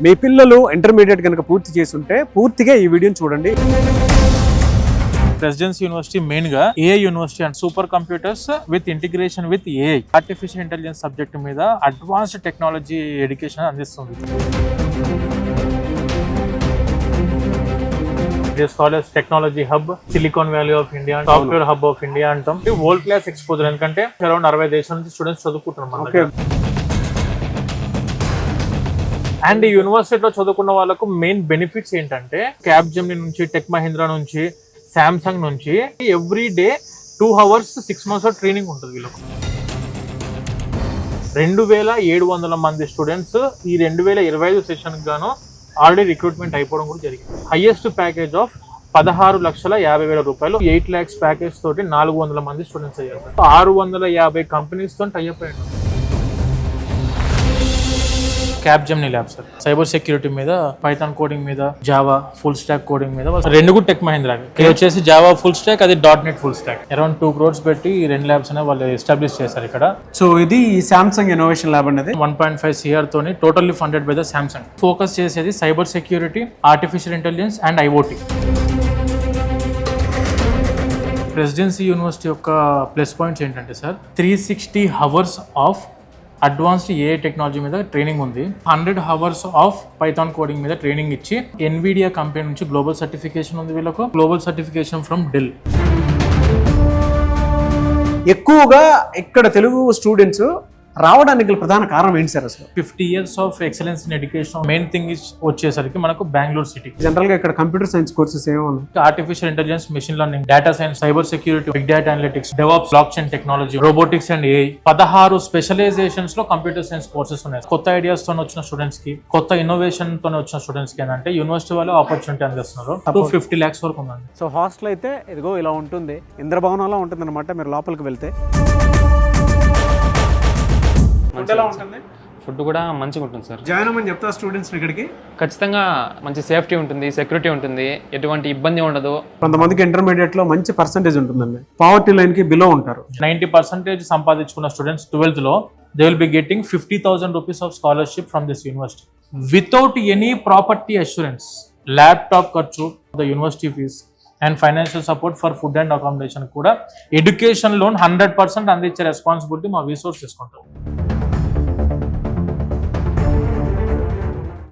మీ పిల్లలు ఇంటర్మీడియట్ కనుక పూర్తి చేసి ఉంటే పూర్తిగా ఈ వీడియోని చూడండి. ప్రెసిడెన్సీ యూనివర్సిటీ మెయిన్ గా AI university and super computers with integration with AI artificial intelligence subject మీద అడ్వాన్స్డ్ టెక్నాలజీ ఎడ్యుకేషన్ అందిస్తుంది. This college technology hub, silicon valley of India, software hub of India అంటాం. వరల్డ్ క్లాస్ ఎక్స్పోజర్, ఎందుకంటే around 60 దేశాల నుంచి students చదువుకుంటున్నారు. And ఈ యూనివర్సిటీలో చదువుకున్న వాళ్ళకు మెయిన్ బెనిఫిట్స్ ఏంటంటే క్యాప్జెమినీ నుంచి, టెక్ మహీంద్రా నుంచి, శాంసంగ్ నుంచి every day 2 hours 6 months training ఉంటుంది వీళ్ళకు. 2700 మంది స్టూడెంట్స్ ఈ 2025 సెషన్ గాను ఆల్రెడీ రిక్రూట్మెంట్ అయిపోవడం కూడా జరిగింది. హైయెస్ట్ ప్యాకేజ్ ఆఫ్ 16,50,000 రూపాయలు, 8 lakhs ప్యాకేజ్ తోటి 400 మంది స్టూడెంట్స్ అయ్యారు. 650 కంపెనీస్ తో టైఅప్ అయ్యారు. Capgemini lab sir, cyber security మీద, పైథాన్ కోడింగ్ మీద, జావా ఫుల్ స్టాక్ కోడింగ్ మీద, 2 కూడా టెక్ మహీంద్రా. ఇది వచ్చేసి జావా ఫుల్ స్టాక్, అది .NET full stock. Around 2 crores పెట్టి 2 labs అనే వాళ్ళు ఎస్టాబ్లిష్ చేశారు ఇక్కడ. సో ఇది సామ్సంగ్ ఇన్నోవేషన్ ల్యాబ్ అనేది 1.5 CR తోని totally funded by the Samsung. Focus చేసేది cyber security, artificial intelligence and IoT. Presidency University యొక్క ప్లస్ పాయింట్స్ ఏంటంటే sir, 360 hours of advanced AI technology మీద ట్రైనింగ్ ఉంది. 100 hours ఆఫ్ పైథాన్ కోడింగ్ మీద training ఇచ్చి, Nvidia company నుంచి global certification ఉంది వీళ్ళకు, గ్లోబల్ సర్టిఫికేషన్ ఫ్రమ్ డెల్. ఎక్కువగా ఇక్కడ తెలుగు స్టూడెంట్స్ రావడానికి ప్రధాన కారణం ఏంటి సార్? అసలు 50 years of excellence in education main thing వచ్చేసరికి మనకు బెంగళూరు సిటీ. జనరల్ గా ఇక్కడ కంప్యూటర్ సైన్స్ కోర్సెస్ ఏమో ఉన్నాయి. Artificial intelligence, machine learning, data science, cyber security, big data analytics, devops, blockchain technology, robotics and AI. 16 specialisations లో computer science courses ఉన్నాయి. కొత్త ideas తో వచ్చిన స్టూడెంట్స్ కి, కొత్త ఇన్నోవేషన్ తో వచ్చిన స్టూడెంట్స్ కి ఏంటంటే యూనివర్సిటీ వాళ్ళు ఆపర్చునిటీ అందిస్తున్నారు. 50 lakhs వరకు ఉందండి. సో హాస్టల్ అయితే ఇదిగో ఇలా ఉంటుంది, ఇంద్రభవనంలో ఉంటుంది అనమాట. మీరు లోపలికి వెళ్తే ఫుడ్ కూడా మంచిగా ఉంటుంది సార్. జాయిన్ అవ్వమని చెప్తా స్టూడెంట్స్ ఇక్కడికి. ఖచ్చితంగా మంచి సేఫ్టీ ఉంటుంది, సెక్యూరిటీ ఉంటుంది, ఎటువంటి ఇబ్బంది ఉండదు. కొంతమందికి ఇంటర్మీడియట్ లో మంచి పర్సంటేజ్ ఉంటుందండి, పావర్టీ లైన్ కి బిలో ఉంటారు. 90% సంపాదించుకున్న స్టూడెంట్స్ 12th లో they will be getting 50,000 rupees of scholarship from this university without any property assurance, laptop ఖర్చు, the university fees and financial support for food and accommodation కూడా education loan 100% అందించే responsibility మా resource తీసుకుంటాం.